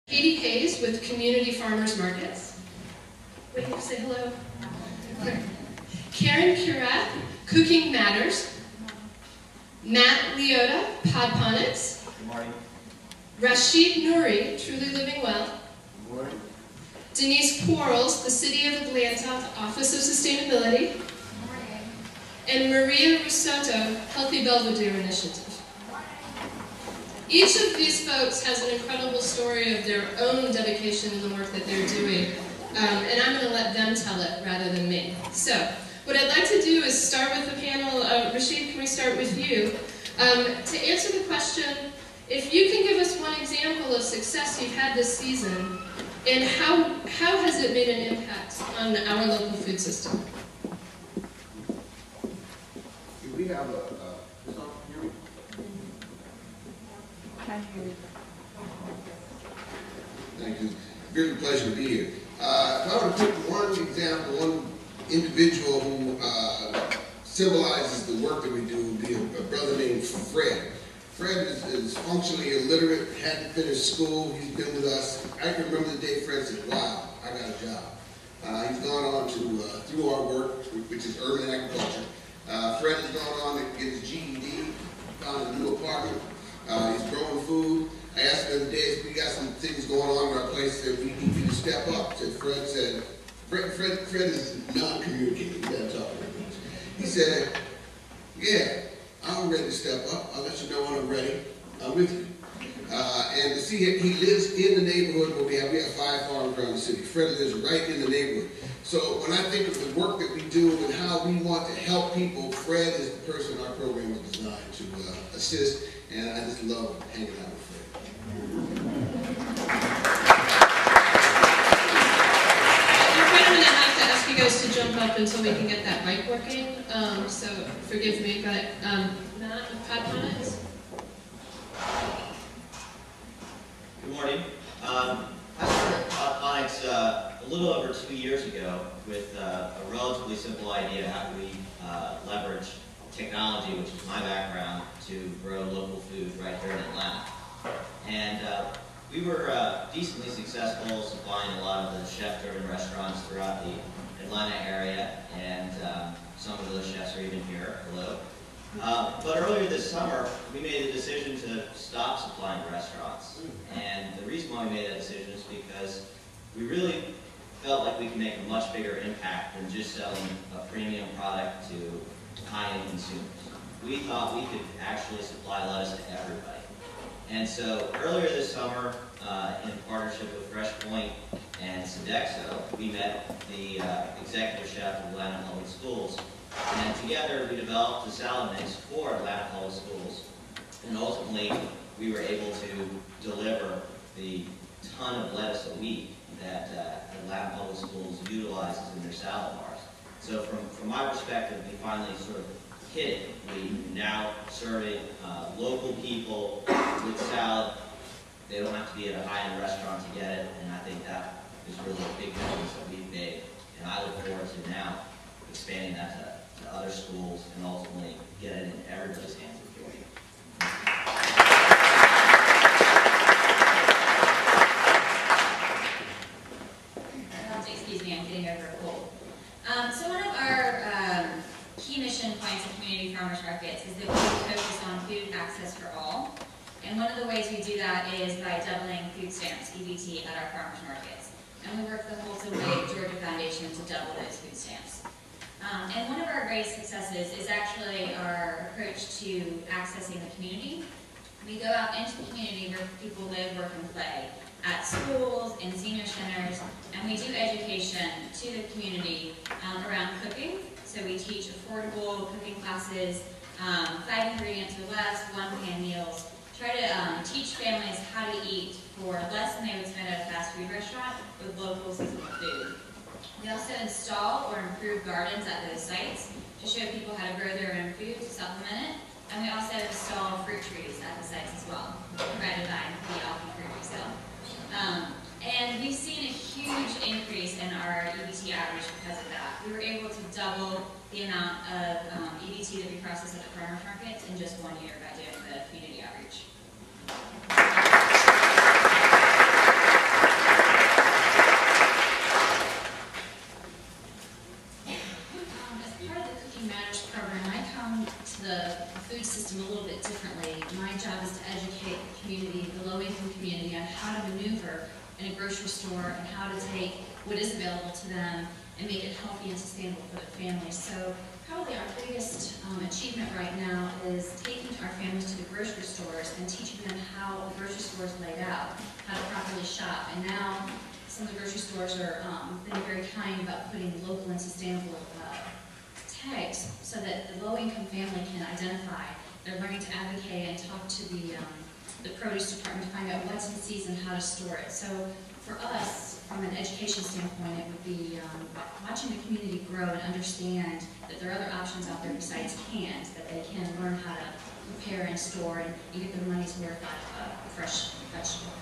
Katie Hayes with Community Farmers Markets. Wait, say hello. Karen Kierath, Cooking Matters. Matt Liotta, PodPonics. Good morning. Rashid Nuri, Truly Living Well. Good morning. Denise Quarles, the City of Atlanta Office of Sustainability. Good morning. And Maria Rossoto, Healthy Belvedere Initiative. Each of these folks has an incredible story of their own dedication in the work that they're doing, and I'm going to let them tell it rather than me. So, what I'd like to do is start with the panel. Rashid, can we start with you? To answer the question, if you can give us one example of success you've had this season, and how has it made an impact on our local food system? Do we have a song here? Thank you. Really a pleasure to be here. If I were to pick one example, one individual who symbolizes the work that we do, would be a brother named Fred. Fred is functionally illiterate, hadn't finished school, he's been with us. I can remember the day Fred said, wow, I got a job. He's gone on to, through our work, which is urban agriculture, Fred has gone on to get his GED, found a new apartment, he's growing food. I asked him the other day, if we got some things going on in our place that we need you to step up. Fred said, Fred is non-communicating, he doesn't talk very much. He said, yeah, I'm ready to step up. I'll let you know when I'm ready. I'm with you. And to see he lives in the neighborhood where we have 5 farms around the city. Fred lives right in the neighborhood. So when I think of the work that we do and how we want to help people, Fred is the person our program is designed to assist. And I just love hanging out with Fred. I'm going to have to ask you guys to jump up until we can get that mic working. So forgive me, but Matt with PodPonics. Good morning. I started PodPonics a little over 2 years ago with a relatively simple idea: how do we leverage technology, which is my background, to grow local food right here in Atlanta. And we were decently successful supplying a lot of the chef-driven restaurants throughout the Atlanta area, and some of those chefs are even here. Hello. But earlier this summer, we made the decision to stop supplying to restaurants. And the reason why we made that decision is because we really felt like we could make a much bigger impact than just selling a premium product to high-end consumers. We thought we could actually supply lettuce to everybody. And so earlier this summer, in partnership with Fresh Point and Sodexo, we met the executive chef of Atlanta Public Schools. And together we developed a salad mix for Atlanta Public Schools. And ultimately, we were able to deliver the ton of lettuce a week that Atlanta Public Schools utilizes in their salad bars. So from my perspective, we finally sort of hit it. We're now serving local people with salad. They don't have to be at a high-end restaurant to get it, and I think that is really a big difference that we've made. And I look forward to now expanding that to other schools and ultimately get it in everybody's hands with joy. Excuse me, I'm getting over a cold. So one of our key mission points of Community Farmers Markets is that we focus on food access for all. And one of the ways we do that is by doubling food stamps, EBT, at our farmers markets. And we work with the Wholesome Way Georgia Foundation to double those food stamps. And one of our great successes is actually our approach to accessing the community. We go out into the community where people live, work, and play, at schools, in senior centers, and we do education to the community around cooking. So we teach affordable cooking classes, 5 ingredients or less, 1-pan meals. Try to teach families how to eat for less than they would spend at a fast food restaurant with local seasonal food. We also install or improve gardens at those sites to show people how to grow their own food to supplement it. And we also install fruit trees at the sites as well, provided by the ALFI fruit tree sale. And we've seen a huge increase in our EBT average because of that. We were able to double the amount of EBT that we process at the farmers markets in just 1 year by doing the community outreach. in a grocery store and how to take what is available to them and make it healthy and sustainable for their families. So probably our biggest achievement right now is taking our families to the grocery stores and teaching them how the grocery store is laid out, how to properly shop. And now some of the grocery stores are being very kind about putting local and sustainable tags so that the low-income family can identify. They're learning to advocate and talk to the produce department to find out what's in season, how to store it. So for us, from an education standpoint, it would be watching the community grow and understand that there are other options out there besides cans, that they can learn how to prepare and store and get their money's worth out of fresh vegetable.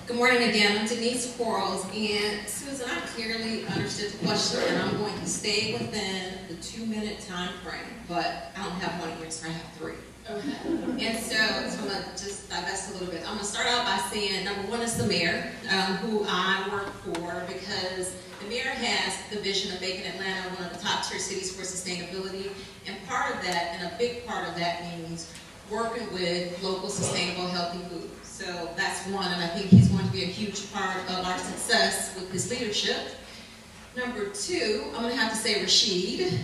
Good morning again. I'm Denise Quarles, and Susan, I clearly understood the question, and I'm going to stay within the 2-minute time frame, but I don't have 1 answer, I have 3. Okay. And so I'm going to just divest a little bit. I'm going to start out by saying, number one is the mayor, who I work for, because the mayor has the vision of making Atlanta one of the top tier cities for sustainability, and part of that, and a big part of that, means working with local, sustainable, healthy food. So that's one, and I think he's going to be a huge part of our success with his leadership. Number 2, I'm going to have to say Rashid,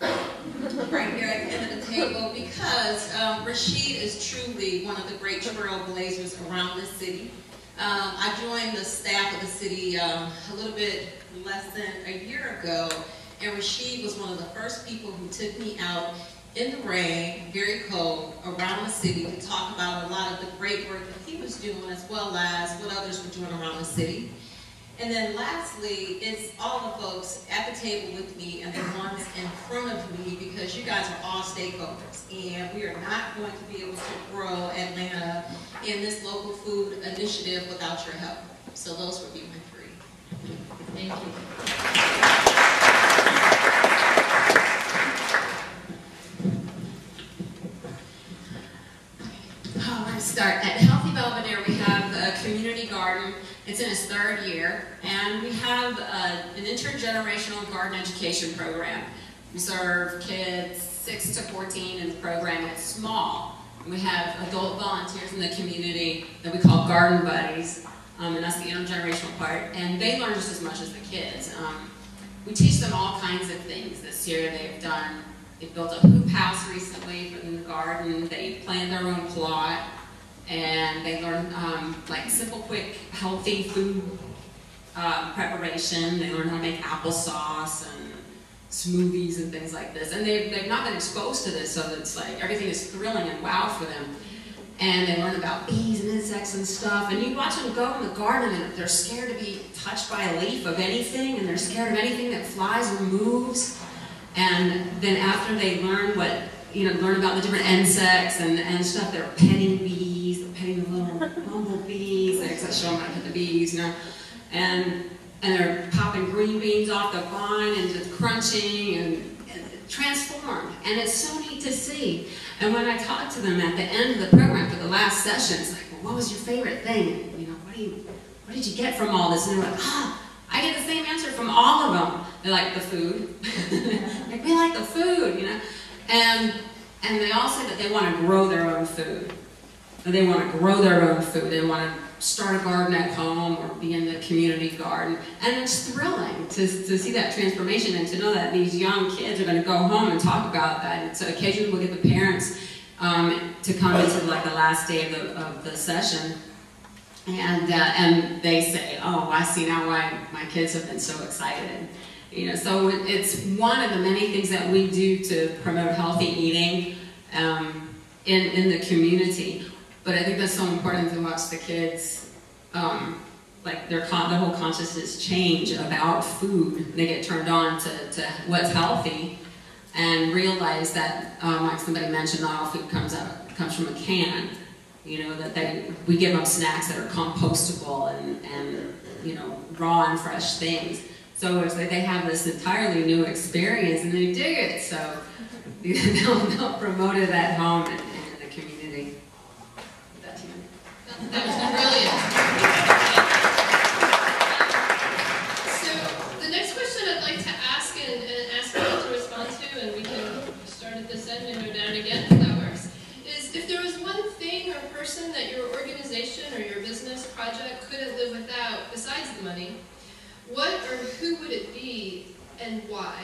right here at the end of the table, because Rashid is truly one of the great trailblazers around this city. I joined the staff of the city a little bit less than a year ago, and Rashid was one of the first people who took me out in the rain, very cold, around the city to talk about a lot of the great work that he was doing, as well as what others were doing around the city. And then lastly, it's all the folks at the table with me and the ones in front of me, because you guys are all stakeholders, and we are not going to be able to grow Atlanta in this local food initiative without your help. So those would be my 3. Thank you. Start. At Healthy Belvedere, we have a community garden. It's in its 3rd year, and we have an intergenerational garden education program. We serve kids 6 to 14 in the program. It's small. We have adult volunteers in the community that we call garden buddies, and that's the intergenerational part, and they learn just as much as the kids. We teach them all kinds of things. This year they've built a hoop house recently in the garden. They planted their own plot. And they learn like simple, quick, healthy food preparation. They learn how to make applesauce and smoothies and things like this. And they've not been exposed to this, so it's like everything is thrilling and wow for them. And they learn about bees and insects and stuff. And you watch them go in the garden, and they're scared to be touched by a leaf of anything, and they're scared of anything that flies or moves. And then after they learn learn about the different insects and stuff, they're petting bees. Petting the little bumblebees, like I show them how to pet the bees, and they're popping green beans off the vine and just crunching and transformed, and it's so neat to see. And when I talk to them at the end of the program for the last session, it's like, well, what was your favorite thing? What did you get from all this? And they're like, I get the same answer from all of them. They like the food. Like, we like the food, and they all say that they want to grow their own food. They want to grow their own food. They want to start a garden at home or be in the community garden. And it's thrilling to see that transformation and to know that these young kids are going to go home and talk about that. And so occasionally we'll get the parents to come into like the last day of the session. And they say, oh, I see now why my kids have been so excited. So it's one of the many things that we do to promote healthy eating in the community. But I think that's so important to watch the kids, like their whole consciousness change about food. They get turned on to what's healthy, and realize that, like somebody mentioned, not all food comes from a can. That we give them snacks that are compostable and raw and fresh things. So it's like they have this entirely new experience, and they dig it. So they'll promote it at home and in the community. That was brilliant. money, what or who would it be and why?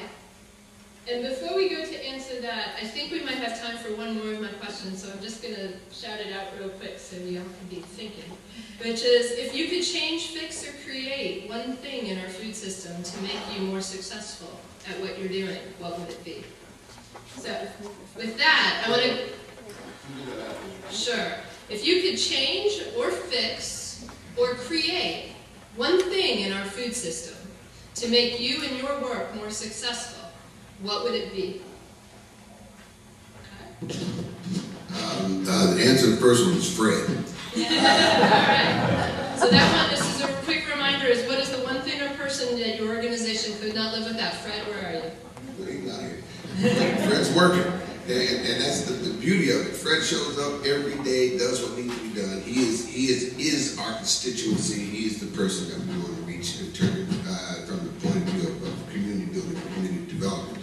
And before we go to answer that, I think we might have time for one more of my questions, so I'm just going to shout it out real quick so y'all can be thinking. Which is, if you could change, fix, or create one thing in our food system to make you more successful at what you're doing, what would it be? So, with that, I want to... Sure. If you could change, or fix, or create one thing in our food system to make you and your work more successful, what would it be? Okay. The answer to the first one is Fred. Alright. So that one, this is a quick reminder, is what is the one thing or person that your organization could not live without? Fred, where are you? Well, he's not here. Fred's working. And that's the beauty of it. Fred shows up every day, does what needs to be done. He is our constituency. He is the person that we want to reach in terms from the point of view of community building, community development.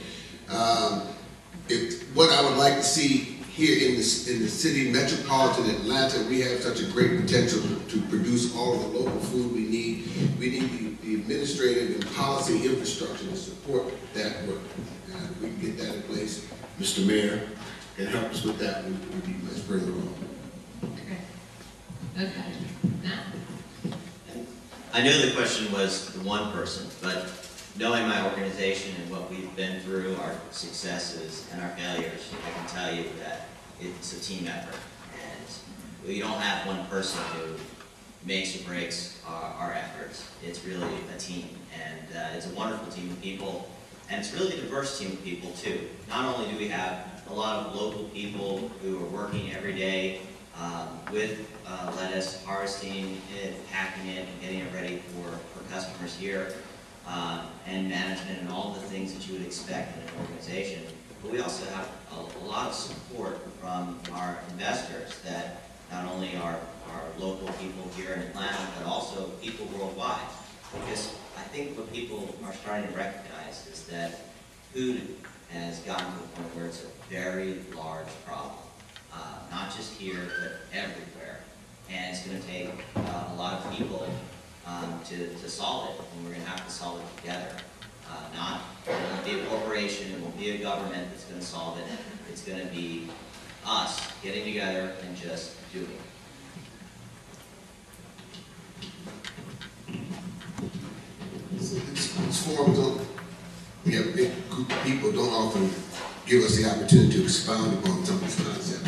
What I would like to see here in the city, metropolitan Atlanta, we have such a great potential to produce all of the local food we need. We need the administrative and policy infrastructure to support that work. If we can get that in place, Mr. Mayor can help us with that. We'll be much further along. Okay. Now? I know the question was the one person, but knowing my organization and what we've been through, our successes and our failures, I can tell you that it's a team effort. And we don't have one person who makes or breaks our efforts. It's really a team. And it's a wonderful team of people. And it's really a diverse team of people, too. Not only do we have a lot of local people who are working every day with lettuce, harvesting it, packing it, and getting it ready for customers here, and management and all the things that you would expect in an organization. But we also have a lot of support from our investors that not only are local people here in Atlanta, but also people worldwide. Because I think what people are starting to recognize is that food has gotten to the point where it's a very large problem. Not just here, but everywhere. And it's going to take a lot of people to solve it, and we're going to have to solve it together. It won't be a corporation, it won't be a government that's going to solve it. It's going to be us getting together and just doing it. These forums we have a big group of people don't often give us the opportunity to expound upon some of these concepts.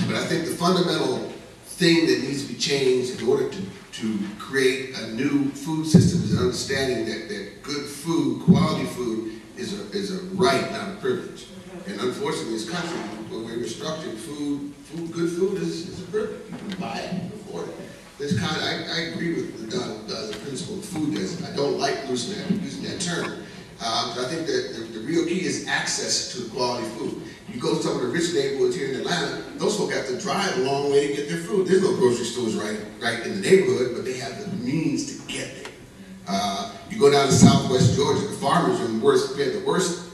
But I think the fundamental thing that needs to be changed in order to create a new food system is an understanding that good food, quality food, is a right, not a privilege. And unfortunately, in this country, when we're structured, good food is a privilege. You can buy it, you can afford it. I agree with the principle of food deserts. I don't like using that term. But I think that the real key is access to quality food. You go to some of the rich neighborhoods here in Atlanta, those folks have to drive a long way to get their food. There's no grocery stores right in the neighborhood, but they have the means to get there. You go down to Southwest Georgia, the farmers are the worst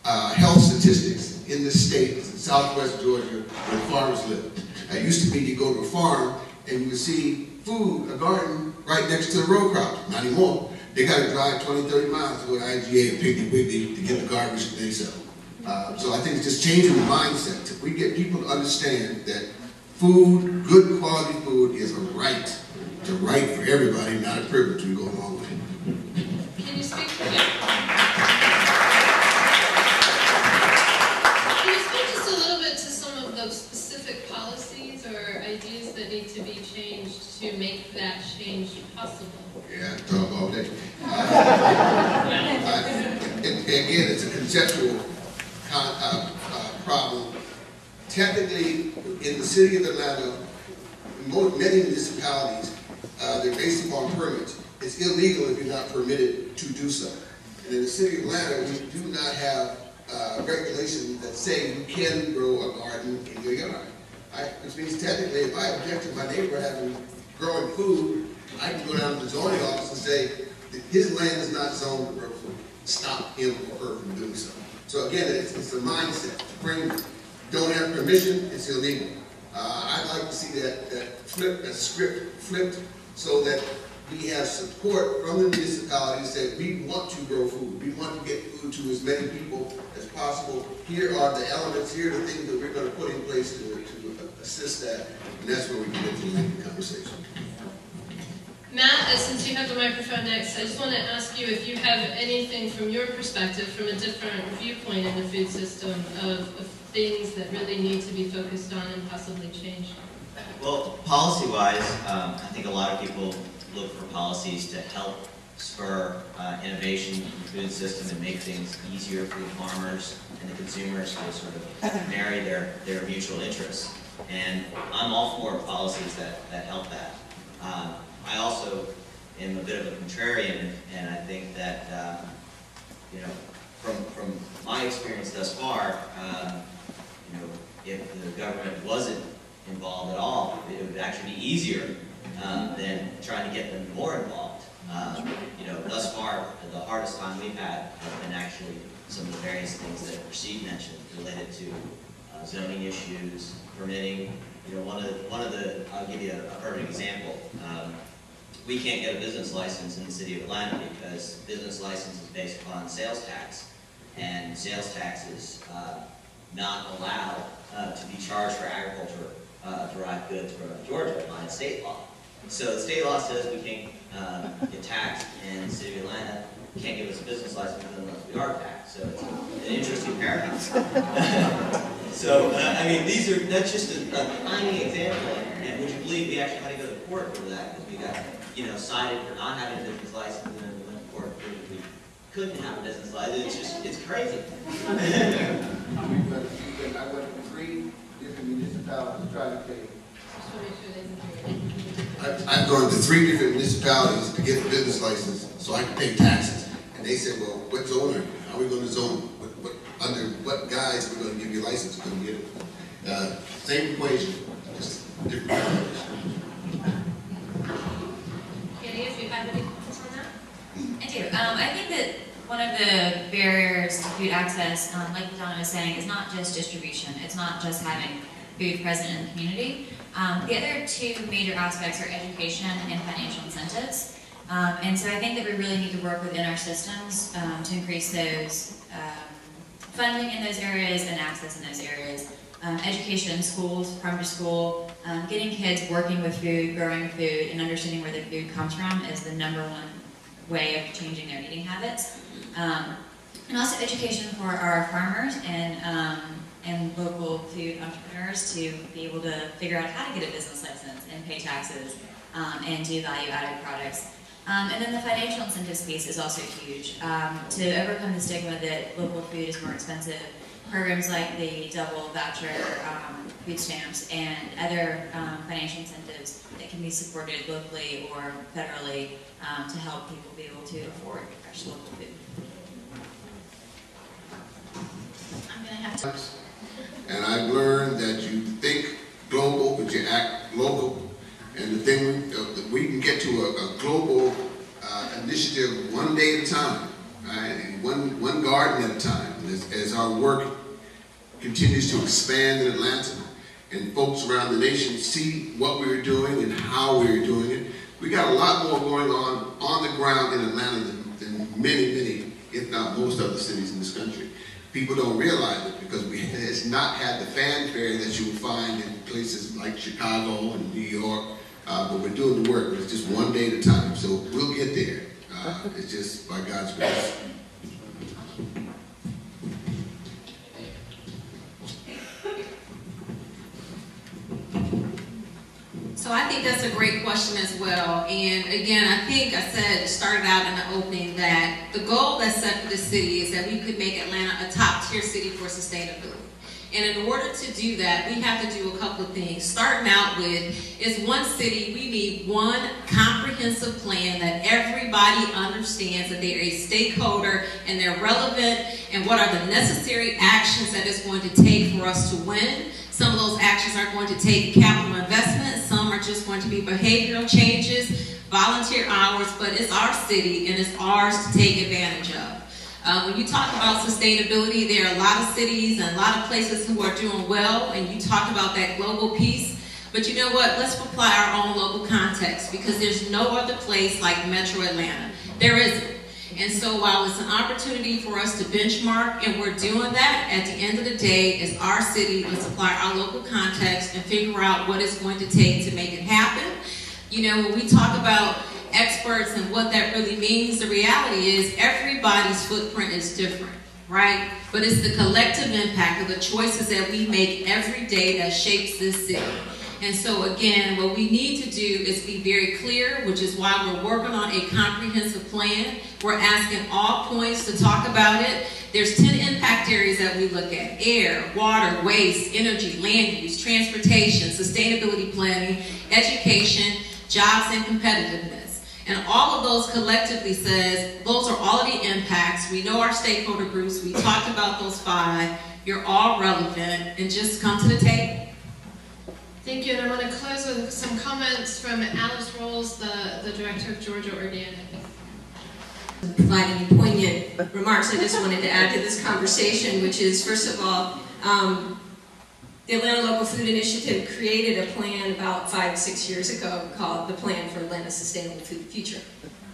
health statistics in the state is in Southwest Georgia where farmers live. It used to be you go to a farm and you would see food, a garden, right next to the row crops. Not anymore. They got to drive 20, 30 miles to go to IGA and Piggly Wiggly to get the garbage that they sell. So I think it's just changing the mindset. If we get people to understand that food, good quality food, is a right. It's a right for everybody, not a privilege. We go a long way. Can you speak to that? Can you speak just a little bit to some of those specific policies or ideas that need to be changed to make that change possible? Yeah, talk all day. Again, it's a conceptual problem. Technically, in the city of Atlanta, many municipalities, they're based upon permits. It's illegal if you're not permitted to do so. And in the city of Atlanta, we do not have regulations that say you can grow a garden in your yard. Which means technically, if I object to my neighbor having growing food, I can go down to the zoning office and say, his land is not zoned to grow food. Stop him or her from doing so. So again, it's a mindset. Don't have permission, it's illegal. I'd like to see that script flipped so that we have support from the municipality that we want to grow food. We want to get food to as many people as possible. Here are the elements, here are the things that we're going to put in place to assist that, and that's where we get into the conversation. Matt, since you have the microphone next, I just want to ask you if you have anything from your perspective, from a different viewpoint in the food system, of things that really need to be focused on and possibly changed. Well, policy-wise, I think a lot of people look for policies to help spur innovation in the food system and make things easier for the farmers and the consumers to sort of marry their mutual interests. And I'm all for policies that help that. I also am a bit of a contrarian, and I think that, you know, from my experience thus far, you know, if the government wasn't involved at all, it would actually be easier than trying to get them more involved. You know, thus far, the hardest time we've had has been actually some of the various things that Rashid mentioned related to zoning issues, permitting. You know, one of the I'll give you a perfect example. We can't get a business license in the city of Atlanta because business license is based upon sales tax, and sales tax is not allowed to be charged for agriculture derived goods from Georgia by state law. So the state law says we can't get taxed, and the city of Atlanta can't give us a business license unless we are taxed. So it's an interesting paradox. So I mean, that's just a tiny example, and would you believe we actually had to go to court for that because we got, you know, cited for not having a business license, and then we went to court because we couldn't have a business license. It's crazy. I went to 3 different municipalities to try to pay. I've gone to 3 different municipalities to get a business license so I can pay taxes. And they said, well, what zone are you? How are we going to zone? Under what guise are we going to give you a license to come get it? Same equation, just different equation. If you have any comments on that? I do. I think that one of the barriers to food access, like Donna was saying, is not just distribution. It's not just having food present in the community. The other 2 major aspects are education and financial incentives. And so I think that we really need to work within our systems to increase those funding in those areas and access in those areas. Education in schools, primary school, getting kids working with food, growing food, and understanding where their food comes from is the #1 way of changing their eating habits. And also education for our farmers and local food entrepreneurs to be able to figure out how to get a business license and pay taxes and do value-added products. And then the financial incentives piece is also huge. To overcome the stigma that local food is more expensive, programs like the double voucher food stamps and other financial incentives that can be supported locally or federally to help people be able to afford fresh local food. I'm going to have to... And I've learned that you think global, but you act local. And the thing, we can get to a global initiative one day at a time, right? And one garden at a time. As our work continues to expand in Atlanta, and folks around the nation see what we're doing and how we're doing it, we got a lot more going on the ground in Atlanta than many, if not most other cities in this country. People don't realize it because it's not had the fanfare that you would find in places like Chicago and New York. But we're doing the work. It's just one day at a time. So we'll get there. It's just by God's grace. So I think that's a great question as well. And again, I think I started out in the opening that the goal that's set for the city is that we could make Atlanta a top-tier city for sustainability. And in order to do that, we have to do a couple of things. Starting out with, as one city, we need one comprehensive plan that everybody understands that they're a stakeholder and they're relevant and what are the necessary actions that it's going to take for us to win. Some of those actions are going to take capital investment. Some are just going to be behavioral changes, volunteer hours, but it's our city and it's ours to take advantage of. When you talk about sustainability, there are a lot of cities and a lot of places who are doing well, and you talk about that global piece. But you know what? Let's apply our own local context, because there's no other place like Metro Atlanta. There isn't. And so while it's an opportunity for us to benchmark, and we're doing that, at the end of the day, as our city, let's apply our local context and figure out what it's going to take to make it happen. You know, when we talk about experts and what that really means, the reality is everybody's footprint is different, right? But it's the collective impact of the choices that we make every day that shapes this city. And so again, what we need to do is be very clear, which is why we're working on a comprehensive plan. We're asking all points to talk about it. There's 10 impact areas that we look at: air, water, waste, energy, land use, transportation, sustainability planning, education, jobs, and competitiveness. And all of those collectively says, those are all of the impacts. We know our stakeholder groups. We talked about those 5. You're all relevant, and just come to the table. Thank you, and I want to close with some comments from Alice Rolls, the director of Georgia Organic. Providing poignant remarks, I just wanted to add to this conversation, which is, first of all, the Atlanta Local Food Initiative created a plan about 5-6 years ago called the Plan for Atlanta's Sustainable Food Future.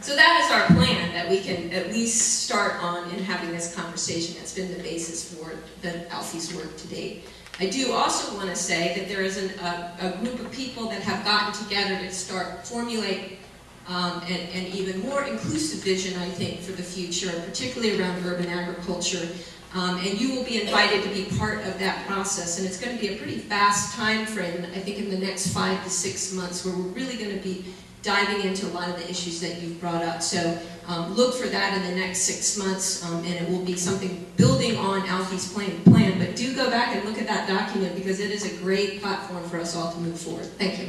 So that is our plan that we can at least start on in having this conversation. That's been the basis for the ALFI's work to date. I do also want to say that there is a group of people that have gotten together to start formulate an even more inclusive vision, I think, for the future, particularly around urban agriculture. And you will be invited to be part of that process. And it's going to be a pretty fast time frame, I think, in the next 5 to 6 months, where we're really going to be diving into a lot of the issues that you've brought up. So look for that in the next 6 months, and it will be something building on ALFI's plan. But do go back and look at that document, because it is a great platform for us all to move forward. Thank you.